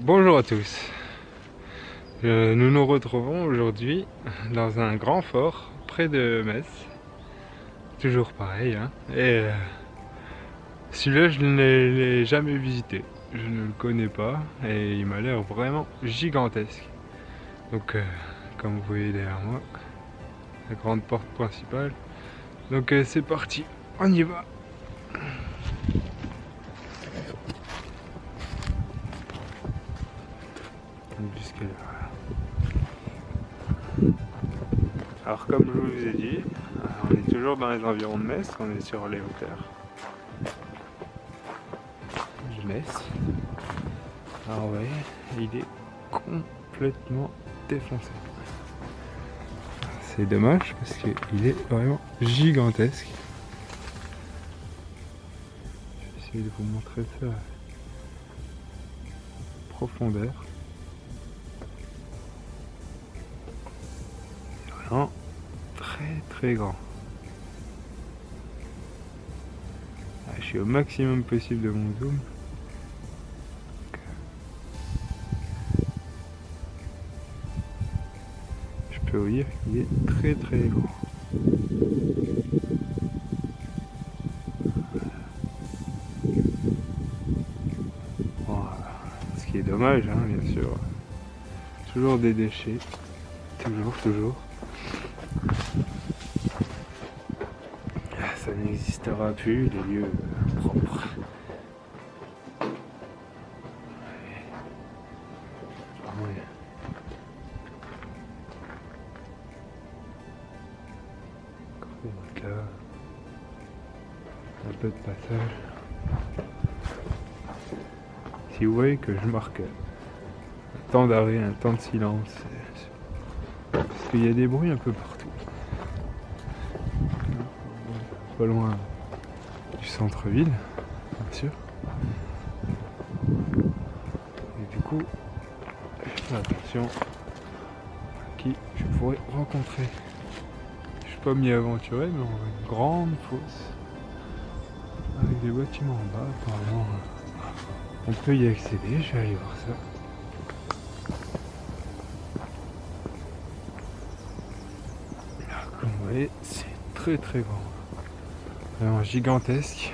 Bonjour à tous. Nous nous retrouvons aujourd'hui dans un grand fort près de Metz. Toujours pareil, hein. Et celui-là, je ne l'ai jamais visité. Je ne le connais pas et il m'a l'air vraiment gigantesque. Donc, comme vous voyez derrière moi, la grande porte principale. Donc, c'est parti, on y va. Jusque là. Alors comme je vous ai dit, on est toujours dans les environs de Metz, on est sur les hauteurs de Metz. Alors vous voyez, il est complètement défoncé. C'est dommage parce qu'il est vraiment gigantesque. Je vais essayer de vous montrer ça à profondeur. C'est vraiment très grand. Je suis au maximum possible de mon zoom. Je peux vous dire qu'il est très grand. Voilà. Ce qui est dommage, hein, bien sûr. Toujours des déchets. Toujours. Ça n'existera plus, les lieux propres. Donc là, un peu de passage. Si vous voyez que je marque un temps d'arrêt, un temps de silence, parce qu'il y a des bruits un peu partout. Pas loin du centre-ville, bien sûr. Et du coup, fais attention à qui je pourrais rencontrer. Je suis pas m'y aventurer, mais on a une grande fosse avec des bâtiments en bas. Apparemment, on peut y accéder. Je vais aller voir ça. Alors, comme vous voyez, c'est très grand. Vraiment gigantesque.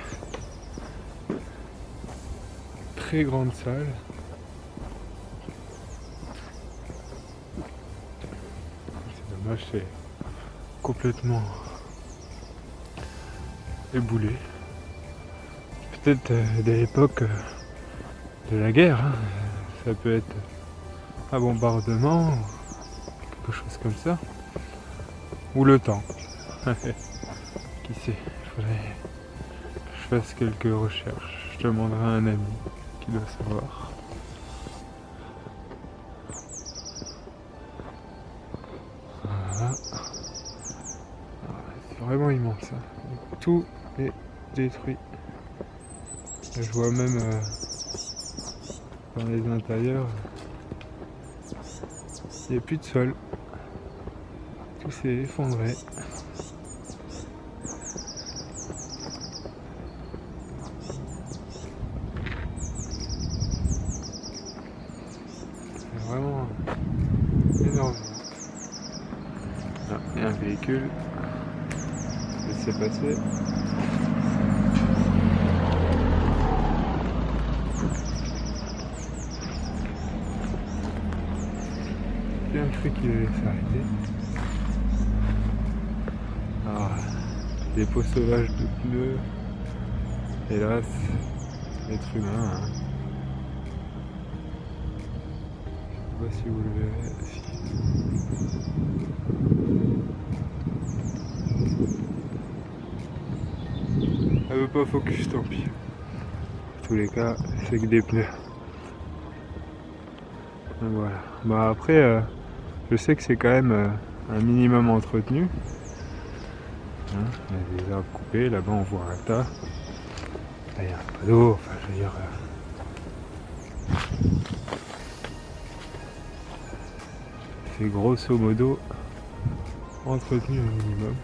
Très grande salle. C'est dommage, c'est complètement éboulé. Peut-être de l'époque de la guerre, hein. Ça peut être un bombardement ou quelque chose comme ça, ou le temps. Qui sait, il faudrait que je fasse quelques recherches. Je demanderai à un ami qui doit savoir. Voilà. C'est vraiment immense, hein. Tout est détruit. Je vois même dans les intérieurs, il n'y a plus de sol. Tout s'est effondré. C'est vraiment énorme. Ah, il y a un véhicule. Laissez passer. J'ai bien cru qu'il allait s'arrêter. Ah, des pots sauvages de pneus. Hélas, l'être humain. Hein. Je sais pas si vous le verrez. Elle veut pas focus, tant pis. En tous les cas, c'est que des pneus. Donc voilà. Bah après, je sais que c'est quand même un minimum entretenu. Hein, il y a des arbres coupés, là-bas on voit un tas. Là il y a un panneau, enfin je veux dire. C'est grosso modo entretenu un minimum.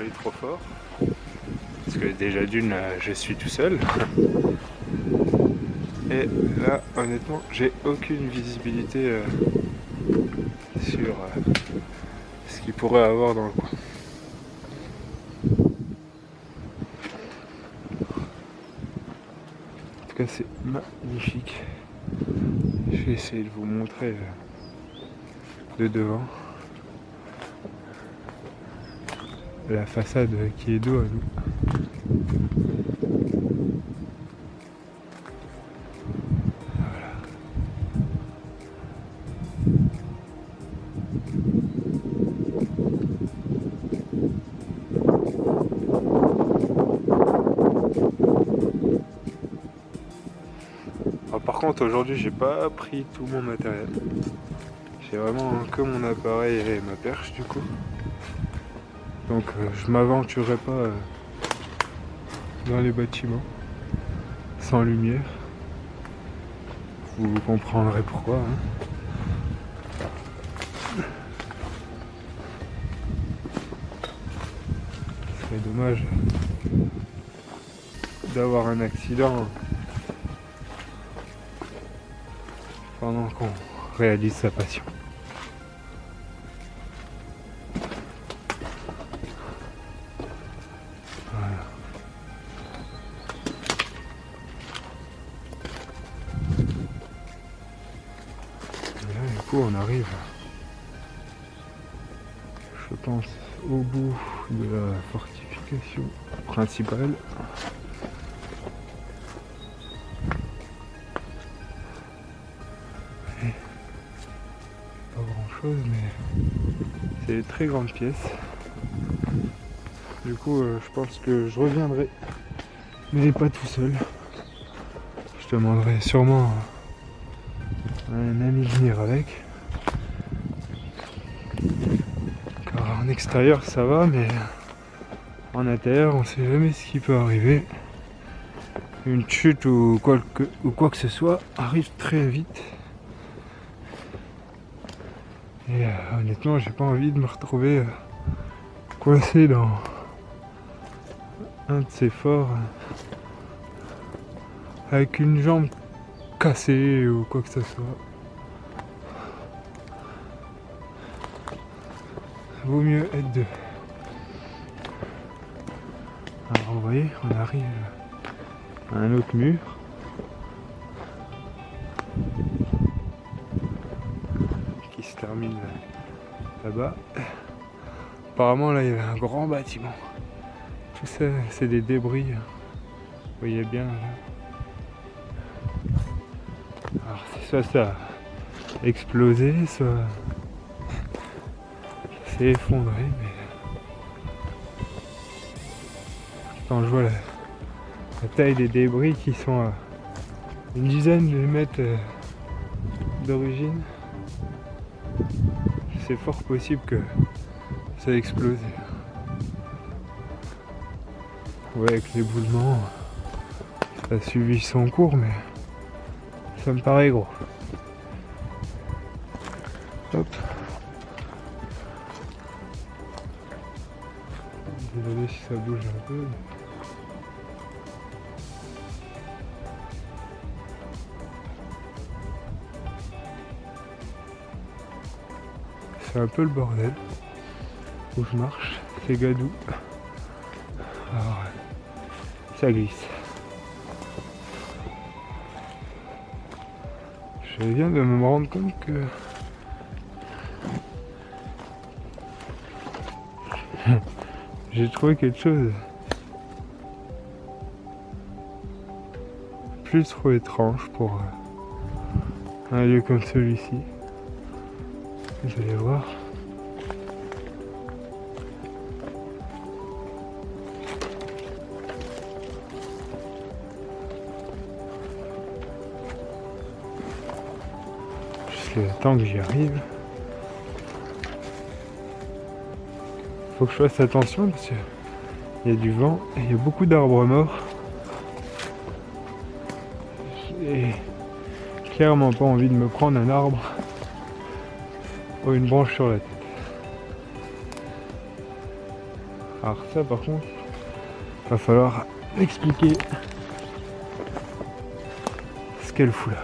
aller trop fort. Parce que déjà d'une, je suis tout seul. Et là, honnêtement, j'ai aucune visibilité sur ce qu'il pourrait avoir dans le coin. En tout cas, c'est magnifique. Je vais essayer de vous montrer de devant la façade qui est dos à nous. Alors, par contre, aujourd'hui, j'ai pas pris tout mon matériel. J'ai vraiment que mon appareil et ma perche du coup. Donc je m'aventurerai pas dans les bâtiments sans lumière. Vous comprendrez pourquoi. Ce serait dommage d'avoir un accident pendant qu'on réalise sa passion. Voilà. Et là, du coup, on arrive, je pense, au bout de la fortification principale. Pas grand chose, mais c'est une très grande pièce. Du coup, je pense que je reviendrai, mais pas tout seul. Je demanderai sûrement à un ami de venir avec. Car en extérieur ça va, mais en intérieur on sait jamais ce qui peut arriver. Une chute ou quoi que ce soit arrive très vite. Et honnêtement, j'ai pas envie de me retrouver coincé dans un de ces forts avec une jambe cassée ou quoi que ce soit. Vaut mieux être deux. Alors vous voyez, on arrive à un autre mur. Qui se termine là-bas. Apparemment là il y avait un grand bâtiment. Tout ça c'est des débris. Vous voyez bien là. Alors soit ça a explosé, soit ça s'est effondré, mais quand je vois la taille des débris qui sont à une dizaine de mètres d'origine, c'est fort possible que ça a explosé. Ouais, avec l'éboulement, ça a suivi son cours, mais ça me paraît gros. Hop. Désolé si ça bouge un peu. C'est un peu le bordel où je marche, c'est gadou. Alors, ça glisse. Je viens de me rendre compte que j'ai trouvé quelque chose plus trop étrange pour un lieu comme celui-ci. Vous allez voir. Juste le temps que j'y arrive. Faut que je fasse attention parce qu'il y a du vent et il y a beaucoup d'arbres morts. J'ai clairement pas envie de me prendre un arbre ou une branche sur la tête. Alors ça par contre, va falloir expliquer ce qu'elle fout là.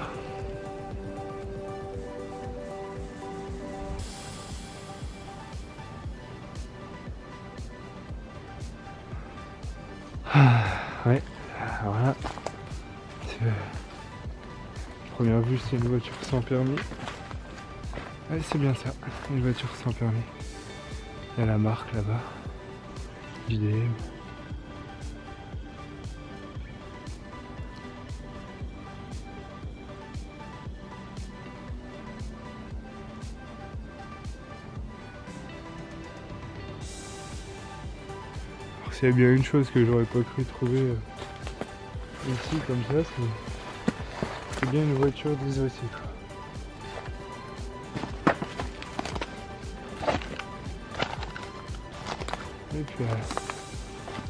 Ouais, alors là, première vue, c'est une voiture sans permis. Ouais, c'est bien ça, une voiture sans permis. Il y a la marque là-bas, JDM. S'il y a bien une chose que j'aurais pas cru trouver ici comme ça, c'est bien une voiture désossée quoi. Et puis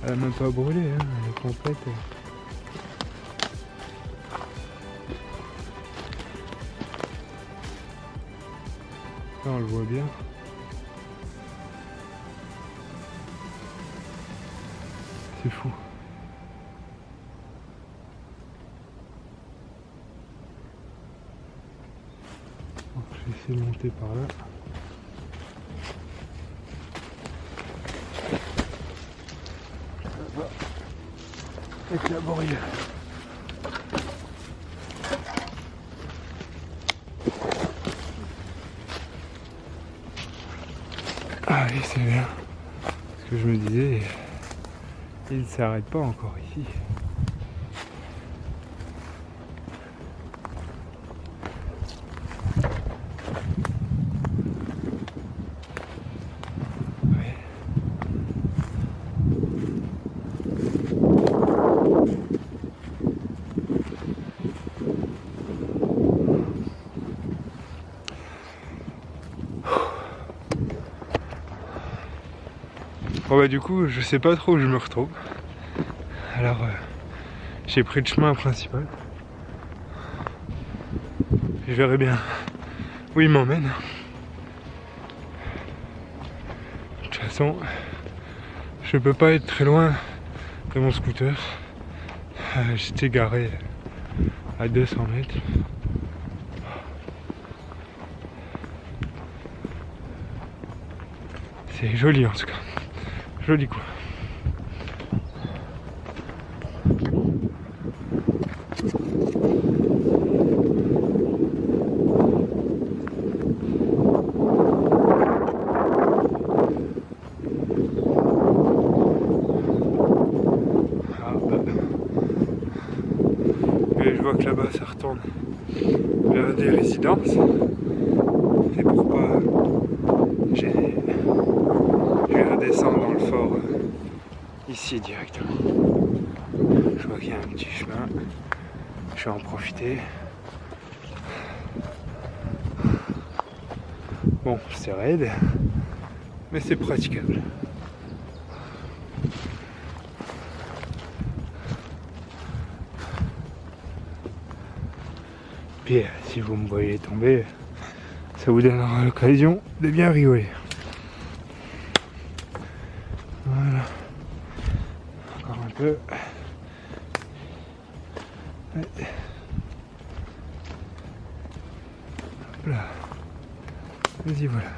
elle a même pas brûlé, hein, elle est complète. Là on le voit bien. C'est fou. Donc, je vais essayer de monter par là. Là-bas. Avec la borille. Ah oui, c'est bien. Ce que je me disais. Il ne s'arrête pas encore ici. Ouais. Bon bah du coup je sais pas trop où je me retrouve. Alors j'ai pris le chemin principal. Je verrai bien où il m'emmène. De toute façon, je peux pas être très loin de mon scooter. J'étais garé à 200 mètres. C'est joli en tout cas. Joli quoi. Et je vois que là-bas ça retourne vers des résidences. Et pour pas gêner, je vais redescendre dans le fort ici directement. Je vois qu'il y a un petit chemin. Je vais en profiter. Bon, c'est raide, mais c'est praticable. Puis si vous me voyez tomber, ça vous donnera l'occasion de bien rigoler. Voilà. Encore un peu. Ouais. Hop là. Vas-y, voilà.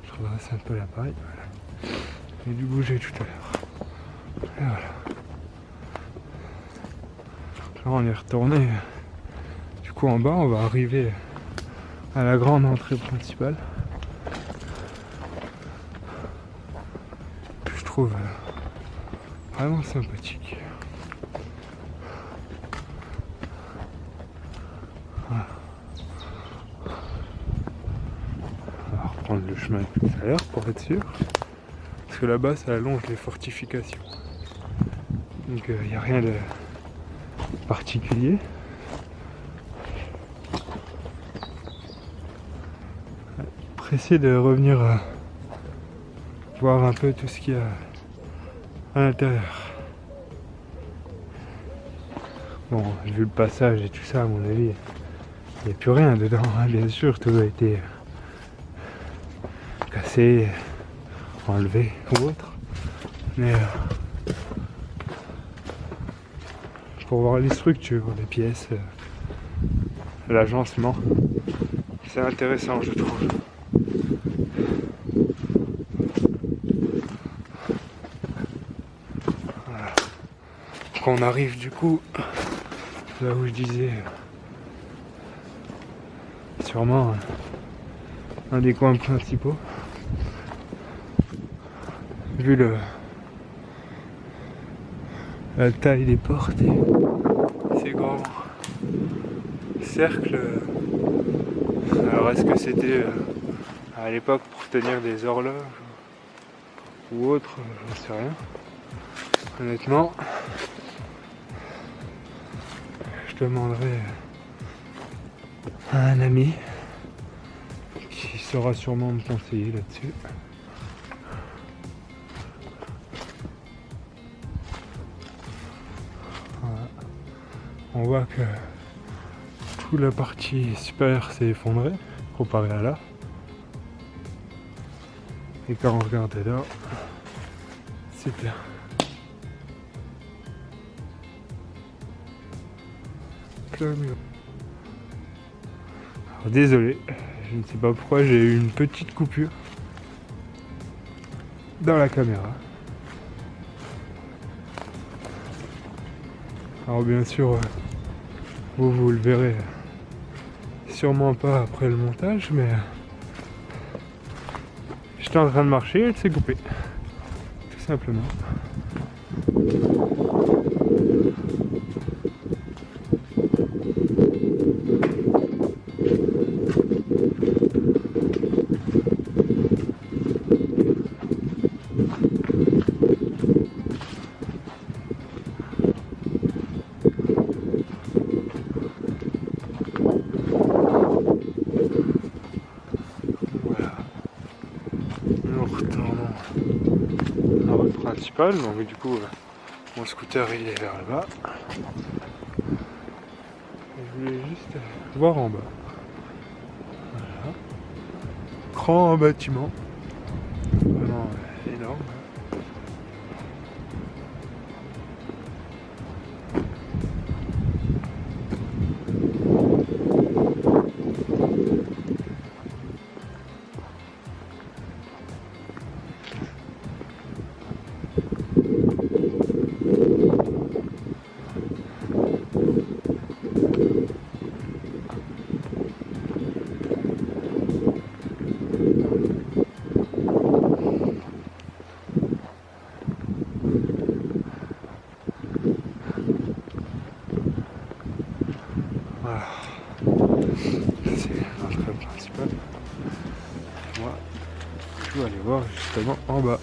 Je redresse un peu l'appareil. Voilà. J'ai dû bouger tout à l'heure. Et voilà. Là, on est retourné. Du coup, en bas, on va arriver à la grande entrée principale. Que je trouve vraiment sympathique. Voilà. On va reprendre le chemin de tout à l'heure pour être sûr. Parce que là-bas, ça allonge les fortifications. Donc, il n'y a rien de particulier. Pressé de revenir voir un peu tout ce qu'il y a à l'intérieur. Bon, vu le passage et tout ça, à mon avis, il n'y a plus rien dedans, hein, bien sûr, tout a été cassé, enlever ou autre. Mais pour voir les structures, les pièces, l'agencement, c'est intéressant je trouve. Voilà. Quand on arrive du coup là où je disais sûrement un des coins principaux, vu la taille des portes et ces grands cercles. Alors est-ce que c'était à l'époque pour tenir des horloges ou autre, j'en sais rien. Honnêtement, je demanderai à un ami qui saura sûrement me conseiller là-dessus. Voilà. On voit que toute la partie supérieure s'est effondrée comparé à là. Et quand on regarde là, c'est bien. Plein mur. Alors, désolé, je ne sais pas pourquoi j'ai eu une petite coupure dans la caméra. Alors bien sûr, vous le verrez sûrement pas après le montage, mais j'étais en train de marcher et elle s'est coupée. Tout simplement. La route principale, donc du coup mon scooter il est vers là-bas. Je voulais juste voir en bas. Voilà. Grand bâtiment, vraiment énorme. Voilà. C'est l'entrée principale. Moi, je vais aller voir justement en bas.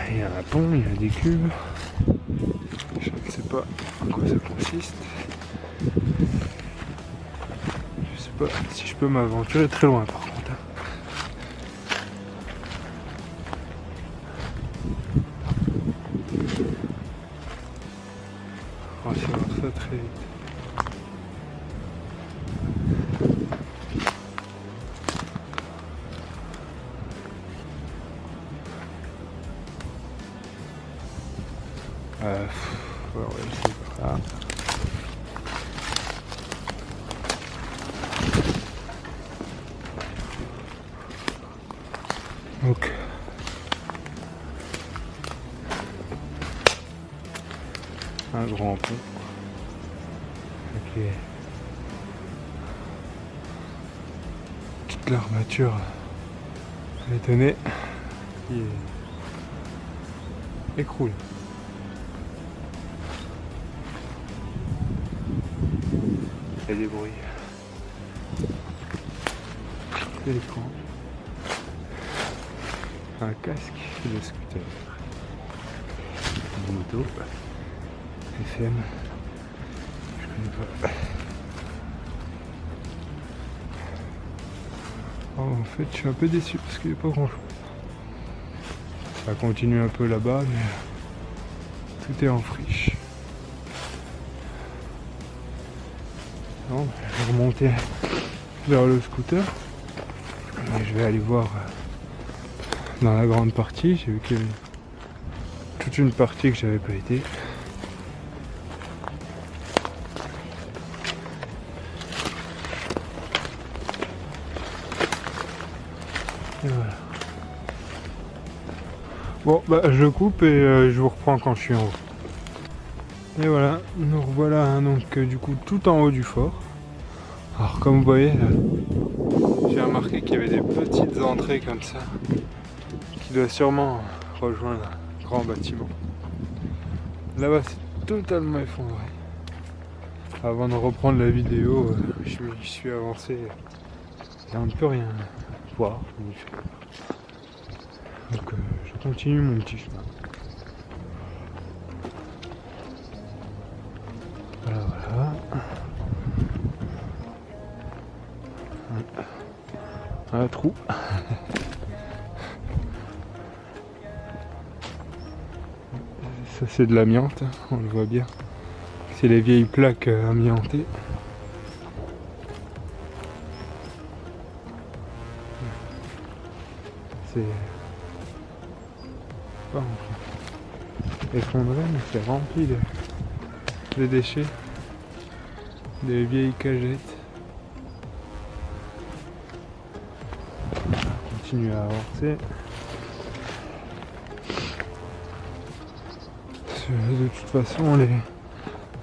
Il y a un pont, il y a des cubes. Je ne sais pas en quoi ça consiste. Je sais pas si je peux m'aventurer très loin par contre. On va voir ça très vite. Ouais, c'est pas. Donc un grand pont avec toute l'armature bétonnée qui écroule. Il y a des bruits. C'est l'écran. Un casque de scooter. Une moto. FM. Je connais pas. Oh, en fait, je suis un peu déçu parce qu'il n'y a pas grand chose. Ça continue un peu là-bas, mais tout est en friche. Non, je vais remonter vers le scooter et je vais aller voir dans la grande partie. J'ai vu qu'il y avait toute une partie que j'avais pas été. Et voilà. Bon, bah je coupe et je vous reprends quand je suis en haut. Et voilà, nous revoilà hein, donc du coup tout en haut du fort. Alors comme vous voyez, j'ai remarqué qu'il y avait des petites entrées comme ça qui doivent sûrement rejoindre un grand bâtiment. Là-bas c'est totalement effondré. Avant de reprendre la vidéo, je suis avancé et on ne peut rien voir. Donc je continue mon petit chemin. Voilà. Un trou. Ça c'est de l'amiante, on le voit bien. C'est les vieilles plaques amiantées. C'est pas effondré, mais c'est rempli de déchets, des vieilles cagettes. On continue à avancer. De toute façon, les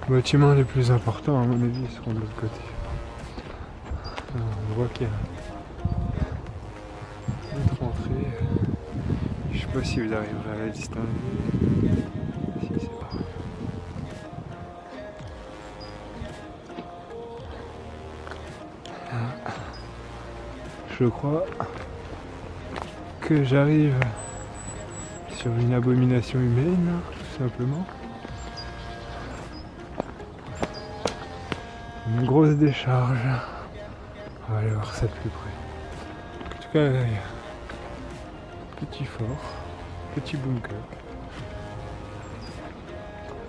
bâtiments les plus importants, à mon avis, seront de l'autre côté. Alors, on voit qu'il y a une autre entrée. Je sais pas si vous arriverez à la distinguer. Si, c'est pas vrai. Je crois que j'arrive sur une abomination humaine, tout simplement. Une grosse décharge. On va aller voir ça de plus près. En tout cas, là, il y a petit fort, petit bunker.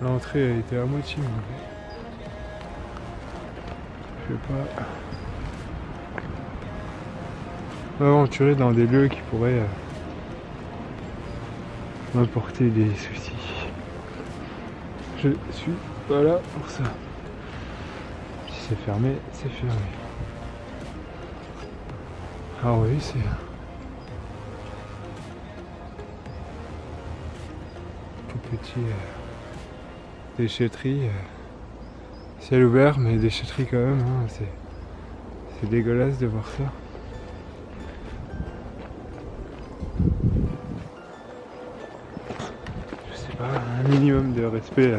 L'entrée a été à moitié mouillée. Je vais pas m'aventurer dans des lieux qui pourraient m'apporter des soucis. Je suis pas là pour ça. Si c'est fermé, c'est fermé. Ah oui, c'est tout petit déchetterie. Ciel ouvert, mais déchetterie quand même. Hein, c'est dégueulasse de voir ça. Je sais pas, un minimum de respect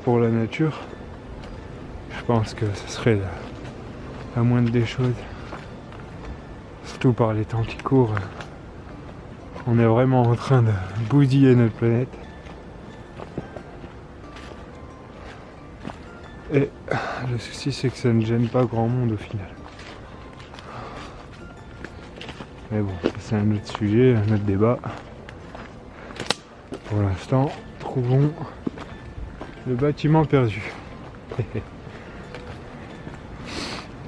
pour la nature. Je pense que ce serait la moindre des choses. Surtout par les temps qui courent. On est vraiment en train de bousiller notre planète. Et le souci c'est que ça ne gêne pas grand monde au final. Mais bon, c'est un autre sujet, un autre débat. Pour l'instant, trouvons le bâtiment perdu.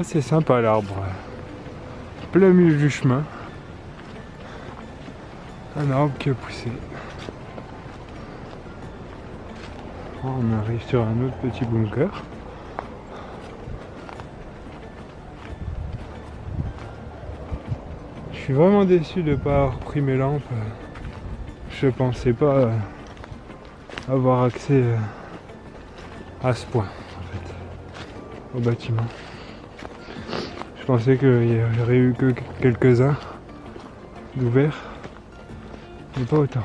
C'est sympa l'arbre. Plein milieu du chemin. Un arbre qui a poussé. On arrive sur un autre petit bunker. Je suis vraiment déçu de ne pas avoir pris mes lampes. Je pensais pas avoir accès à ce point en fait, au bâtiment. Je pensais qu'il y aurait eu que quelques-uns d'ouverts, mais pas autant.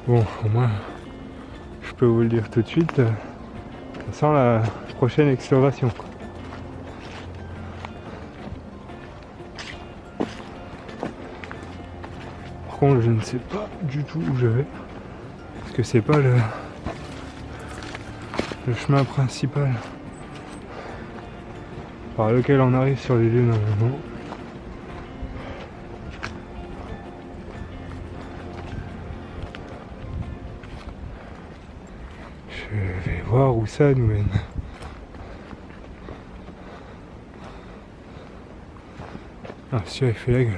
Bon, au moins, je peux vous le dire tout de suite, ça sent la prochaine exploration. Par contre, je ne sais pas du tout où je vais, parce que c'est pas le chemin principal par lequel on arrive sur les lieux normalement. Je vais voir où ça nous mène. Ah, celui-là il fait la gueule.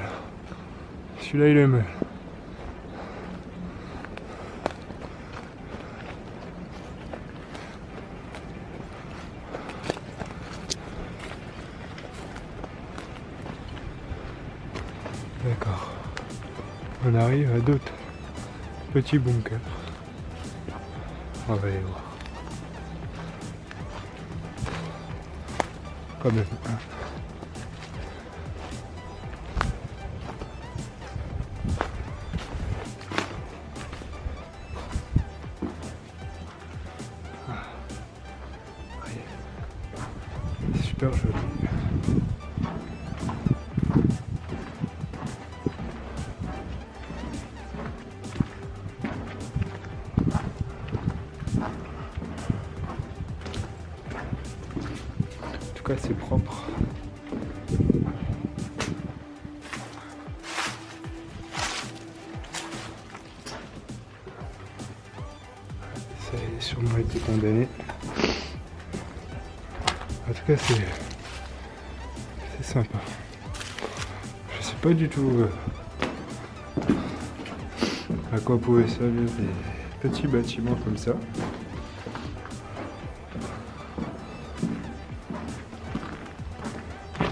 Celui-là il est mal. D'accord. On arrive à d'autres petits bunkers. On va aller voir. Quand même. C'est super joli. En tout cas, c'est propre. Ça a sûrement été condamné. En tout cas, c'est sympa. Je sais pas du tout à quoi pouvaient servir des petits bâtiments comme ça.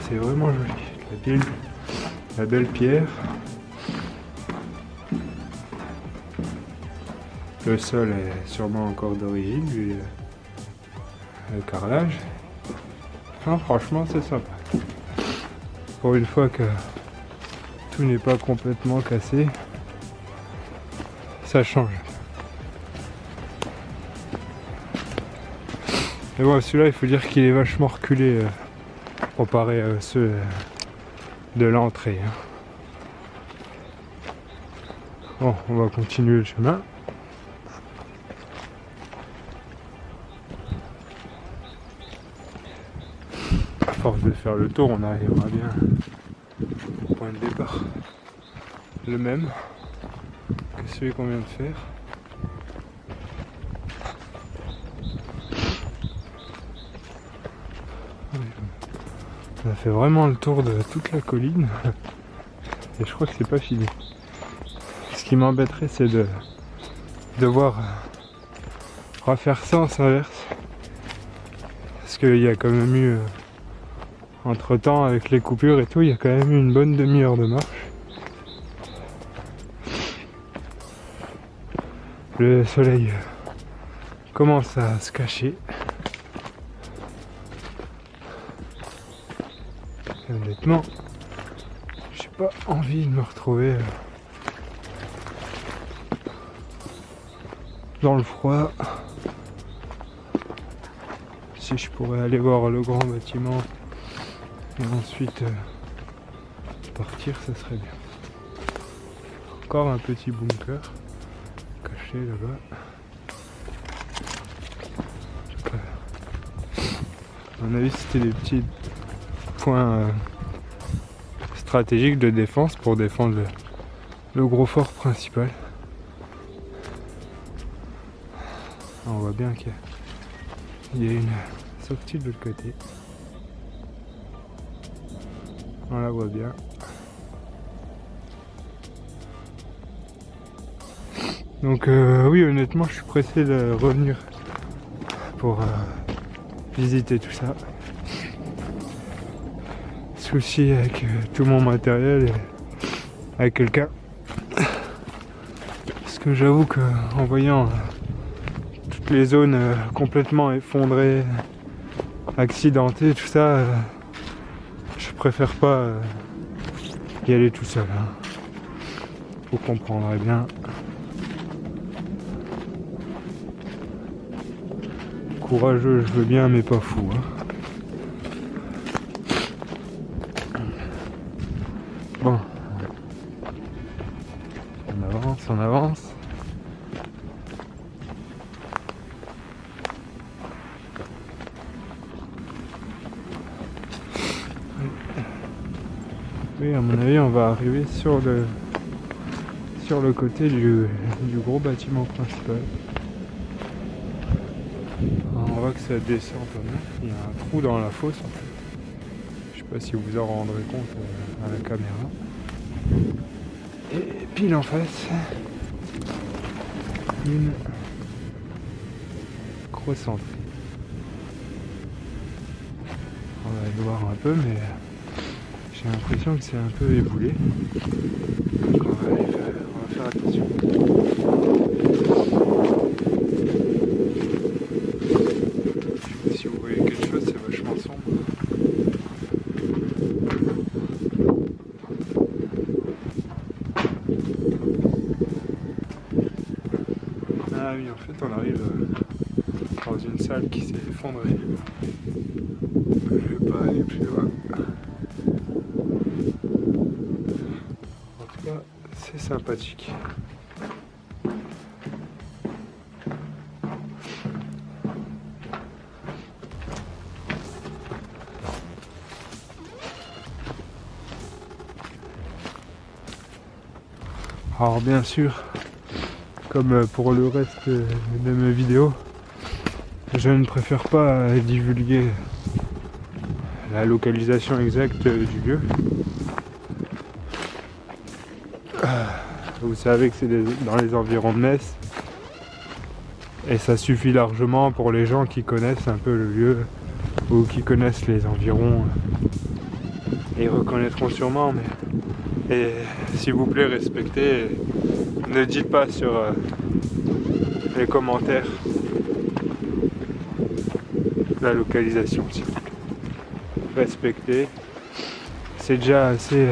C'est vraiment joli. La belle pierre. Le sol est sûrement encore d'origine, vu le carrelage. Non, franchement, c'est sympa. Pour une fois que tout n'est pas complètement cassé, ça change. Mais bon, celui-là, il faut dire qu'il est vachement reculé comparé à ceux de l'entrée. Bon, on va continuer le chemin. À force de faire le tour, on arrivera bien au point de départ. Le même que celui qu'on vient de faire. On a fait vraiment le tour de toute la colline et je crois que c'est pas fini. Ce qui m'embêterait, c'est de devoir refaire ça en sens inverse, parce qu'il y a quand même eu entre temps, avec les coupures et tout, il y a quand même eu une bonne demi-heure de marche. Le soleil commence à se cacher. Et honnêtement, j'ai pas envie de me retrouver dans le froid. Si je pourrais aller voir le grand bâtiment et ensuite partir, ça serait bien. Encore un petit bunker caché là-bas. À mon avis, c'était des petits points stratégiques de défense pour défendre le gros fort principal. On voit bien qu'il y a une sortie de l'autre côté. On la voit bien. Donc oui, honnêtement, je suis pressé de revenir pour visiter tout ça. Souci avec tout mon matériel et avec quelqu'un. Parce que j'avoue qu'en voyant toutes les zones complètement effondrées, accidentées, tout ça, je préfère pas y aller tout seul. Vous comprendrez bien. Courageux, je veux bien, mais pas fou. Bon. On avance, on avance. Oui, à mon avis, on va arriver sur le côté du gros bâtiment principal. Alors, on voit que ça descend quand même. Il y a un trou dans la fosse en fait. Je sais sais pas si vous vous en rendrez compte à la caméra. Et pile en face, une croissanterie. On va aller voir un peu, mais j'ai l'impression que c'est un peu éboulé. Donc on va faire attention. Je sais pas si vous voyez quelque chose, c'est vachement sombre. Ah oui, en fait on arrive dans une salle qui s'est effondrée. Je vais pas aller plus loin. En tout cas, c'est sympathique. Alors bien sûr, comme pour le reste de mes vidéos, je ne préfère pas divulguer la localisation exacte du lieu. Vous savez que c'est dans les environs de Metz. Et ça suffit largement pour les gens qui connaissent un peu le lieu ou qui connaissent les environs. Ils reconnaîtront sûrement, mais... Et s'il vous plaît, respectez. Ne dites pas sur les commentaires la localisation, s'il vous plaît. Respectez. C'est déjà assez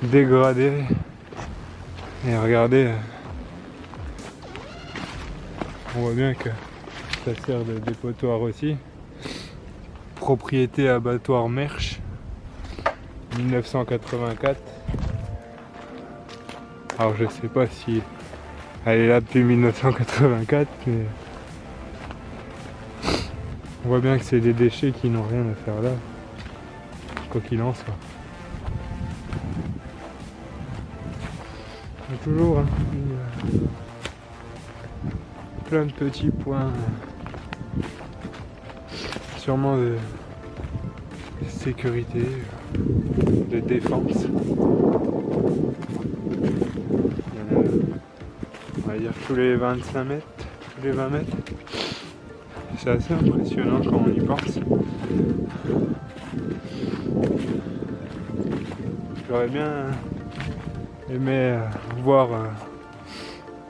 dégradé. Et regardez, on voit bien que ça sert de dépotoir aussi. Propriété abattoir Mersch, 1984. Alors je sais pas si elle est là depuis 1984, mais on voit bien que c'est des déchets qui n'ont rien à faire là, quoi qu'il en soit. Il y a toujours plein de petits points, sûrement de sécurité, de défense. On va dire tous les 25 mètres, tous les 20 mètres. C'est assez impressionnant quand on y pense. J'aurais bien aimé voir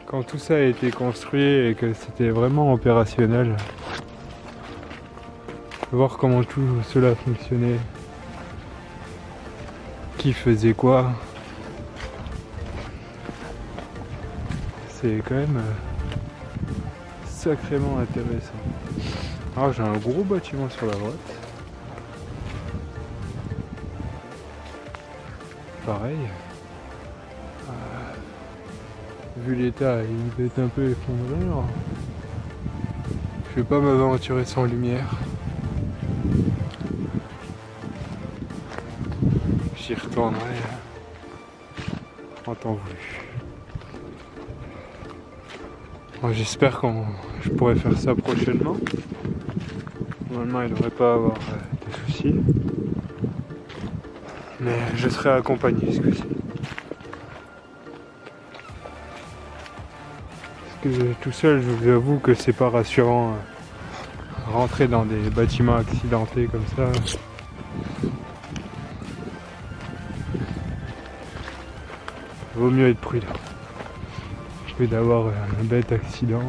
quand tout ça a été construit et que c'était vraiment opérationnel. Voir comment tout cela fonctionnait. Qui faisait quoi. C'est quand même sacrément intéressant. Alors j'ai un gros bâtiment sur la droite. Pareil. Vu l'état, il est un peu effondré. Alors je vais pas m'aventurer sans lumière. J'y retournerai en temps voulu. J'espère que je pourrai faire ça prochainement. Normalement, il ne devrait pas avoir de soucis. Mais je serai accompagné ce coup-ci. Parce que tout seul, je vous avoue que c'est pas rassurant. Rentrer dans des bâtiments accidentés comme ça. Vaut mieux être prudent. Que d'avoir un bête accident.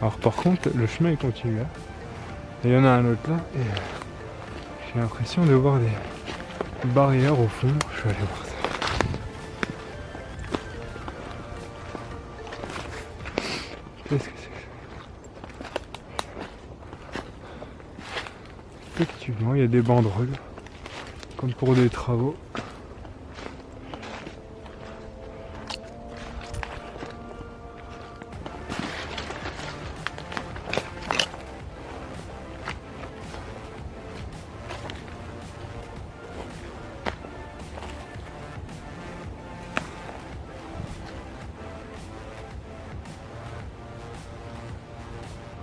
Alors par contre, le chemin il continue là. Et il y en a un autre là. Et j'ai l'impression de voir des barrières au fond. Je vais aller voir ça. Qu'est-ce que c'est que ça? Effectivement, il y a des banderoles. Comme pour des travaux.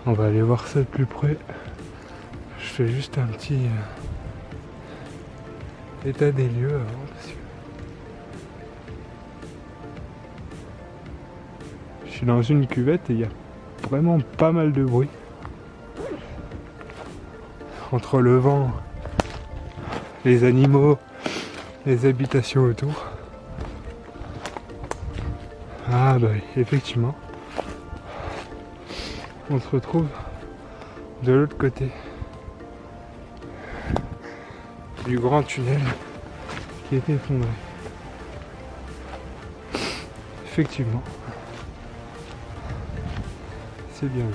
On va aller voir ça de plus près. fais juste un petit état des lieux avant parce que je suis dans une cuvette et il y a vraiment pas mal de bruit. Entre le vent, les animaux, les habitations autour. Ah bah effectivement, on se retrouve de l'autre côté du grand tunnel qui était effondré. Effectivement, c'est bien vu.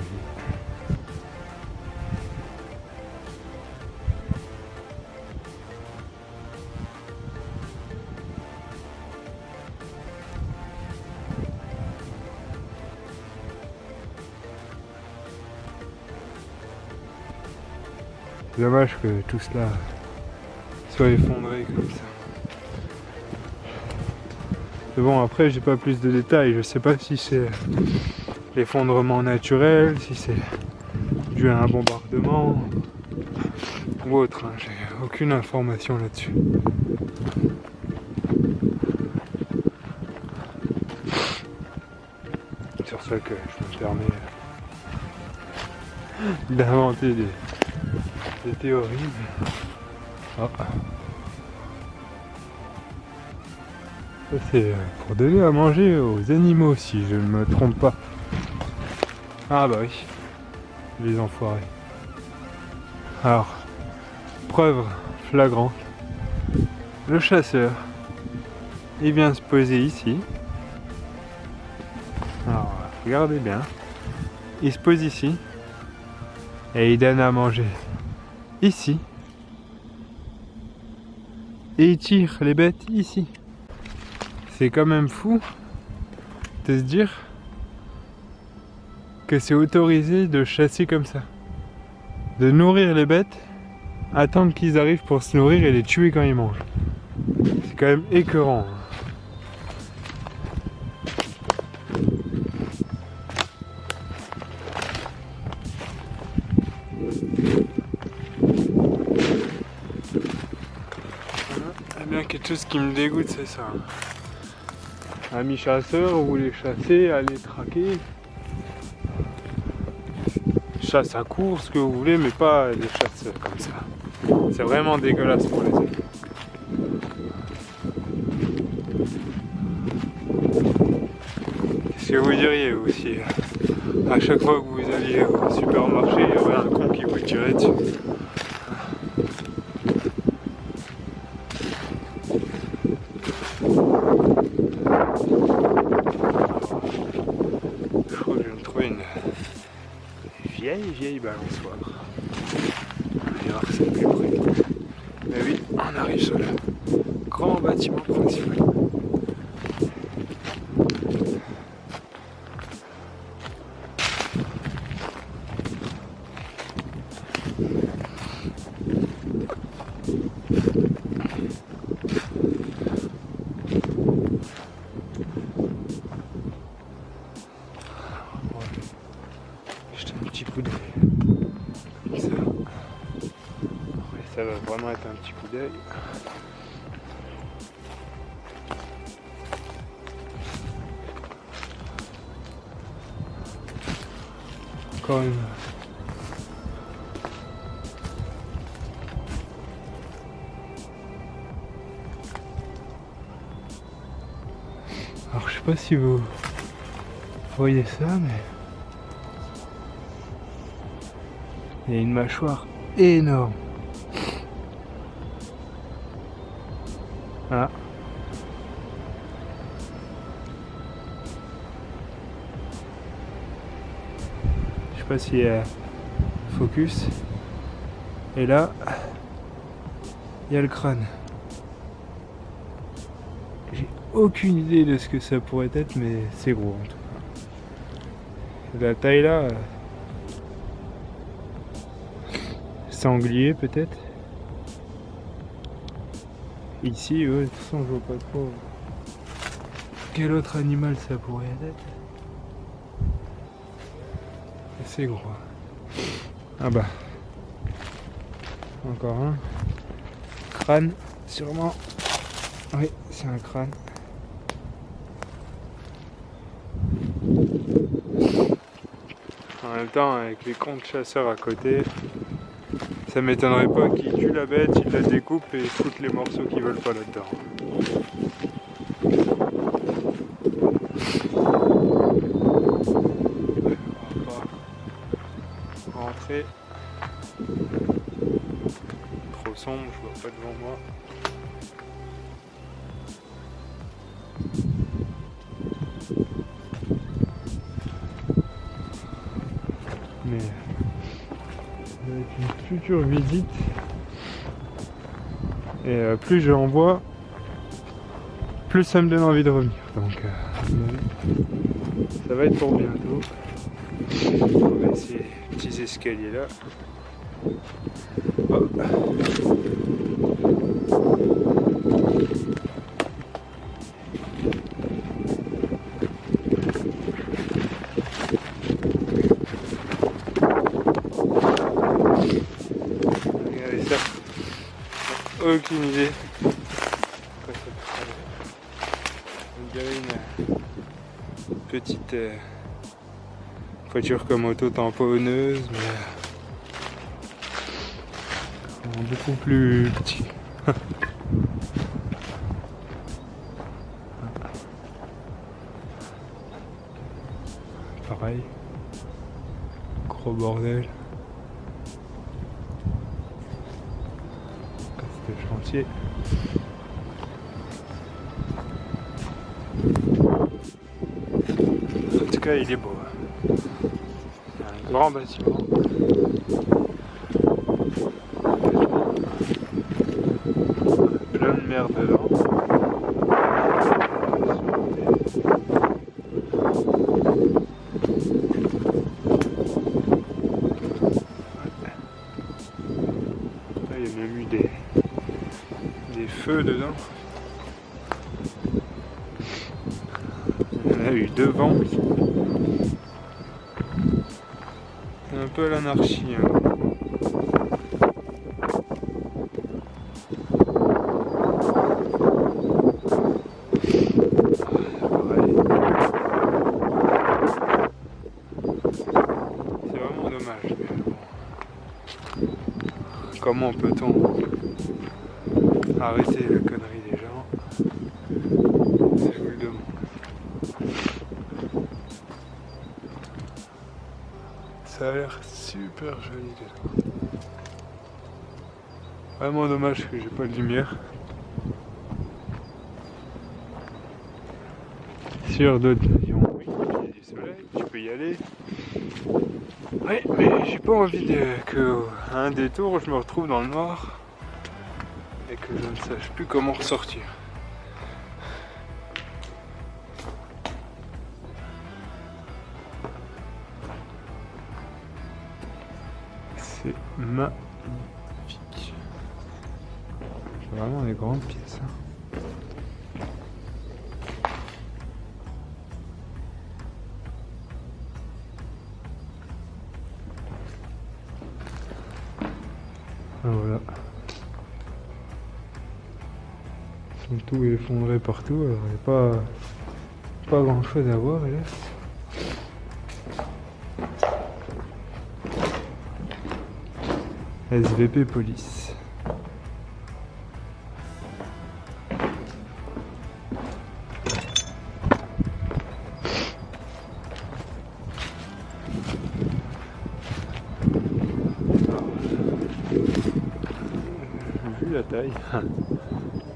C'est dommage que tout cela soit effondré comme ça. Mais bon, après j'ai pas plus de détails, je sais pas si c'est l'effondrement naturel, si c'est dû à un bombardement ou autre, hein. J'ai aucune information là-dessus. C'est sur ça que je me permets d'inventer des théories. Ah. Ça c'est pour donner à manger aux animaux si je ne me trompe pas. Ah bah oui, les enfoirés. Alors, preuve flagrante, le chasseur, il vient se poser ici. Alors, regardez bien, il se pose ici et il donne à manger ici. Et il tire les bêtes ici. C'est quand même fou de se dire que c'est autorisé de chasser comme ça. De nourrir les bêtes, attendre qu'ils arrivent pour se nourrir et les tuer quand ils mangent. C'est quand même écœurant. Eh bien, quelque chose qui me dégoûte, c'est ça. Amis chasseurs, vous les chassez, allez traquer. Chasse à course, ce que vous voulez, mais pas des chasses comme ça. C'est vraiment dégueulasse pour les animaux. Qu'est-ce que vous diriez aussi? À chaque fois que vous alliez au supermarché, il y aurait un con qui vous tirait dessus. Je crois que je vais me trouver une vieille balançoire. On va voir si c'est plus près. Mais oui, on arrive sur le grand bâtiment principal. Jeter un petit coup d'œil. Ça. Ouais, ça va vraiment être un petit coup d'œil. Encore une. Alors je sais pas si vous voyez ça, mais il y a une mâchoire énorme. Ah. Je sais pas s'il y a focus. Et là, il y a le crâne. J'ai aucune idée de ce que ça pourrait être, mais c'est gros en tout cas. La taille là, sanglier peut-être. Ici, ouais, de toute façon, je vois pas trop quel autre animal ça pourrait être. C'est gros. Ah bah. Encore un. Crâne, sûrement. Oui, c'est un crâne. En même temps, avec les comptes chasseurs à côté, ça m'étonnerait pas qu'ils tuent la bête, ils la découpent et ils foutent les morceaux qu'ils veulent pas là-dedans. On va rentrer. Trop sombre, je vois pas devant moi. Mais avec une future visite, et plus j'en vois, plus ça me donne envie de revenir. Donc ça va être pour bientôt. On va essayer les petits escaliers là. Oh. Regardez ça. Aucune idée. Quoi ça peut faire. On dirait une petite voiture comme auto-tamponneuse, mais beaucoup plus petit. Pareil. Gros bordel. C'était le chantier. En tout cas, il est beau. C'est un grand bâtiment. Plein de merde dedans. Là, il y a même eu des feux dedans. Il y en a eu devant. C'est un peu l'anarchie. Hein. Comment peut-on arrêter la connerie des gens? Je vous le demande. Ça a l'air super joli dedans. Vraiment dommage que j'ai pas de lumière. Sur d'autres avions, oui, il y a du soleil, tu peux y aller. Oui, mais j'ai pas envie que à un détour je me retrouve dans le noir et que je ne sache plus comment ressortir. C'est magnifique. C'est vraiment des grandes pièces. Hein. Voilà. Ils sont tout effondrés partout, alors il n'y a pas grand chose à voir, hélas. SVP police. Vu la taille,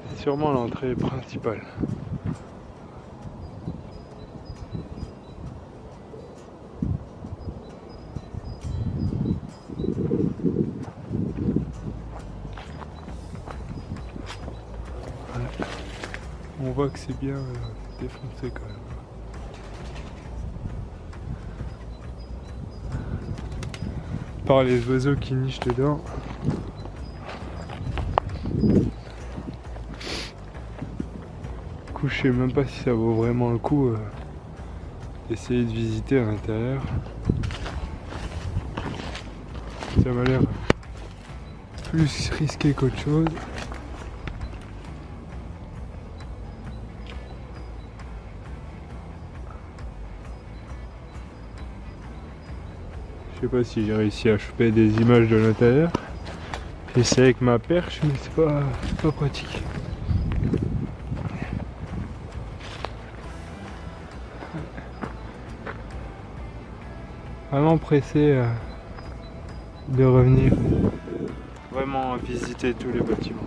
c'est sûrement l'entrée principale. On voit que c'est bien défoncé quand même. Par les oiseaux qui nichent dedans. Du coup, je sais même pas si ça vaut vraiment le coup d'essayer de visiter à l'intérieur. Ça m'a l'air plus risqué qu'autre chose. Je sais pas si j'ai réussi à choper des images de l'intérieur. J'essaie avec ma perche, mais c'est pas pratique. Vraiment pressé de revenir, vraiment visiter tous les bâtiments.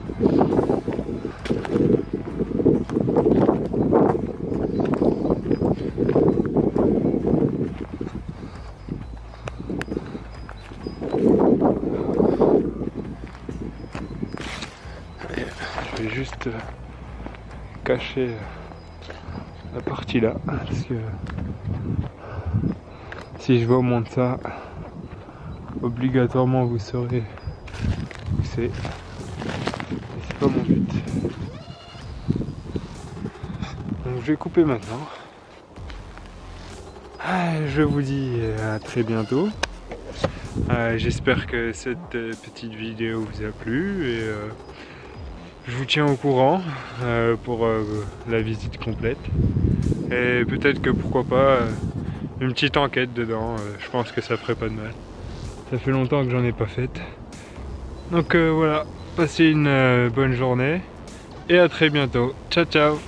Je vais juste cacher la partie là, parce que si je vous montre ça, obligatoirement vous saurez où c'est. C'est pas mon but. Donc je vais couper maintenant. Je vous dis à très bientôt. J'espère que cette petite vidéo vous a plu et je vous tiens au courant pour la visite complète. Et peut-être que pourquoi pas une petite enquête dedans, je pense que ça ferait pas de mal. Ça fait longtemps que j'en ai pas faite. Donc voilà, passez une bonne journée et à très bientôt. Ciao ciao.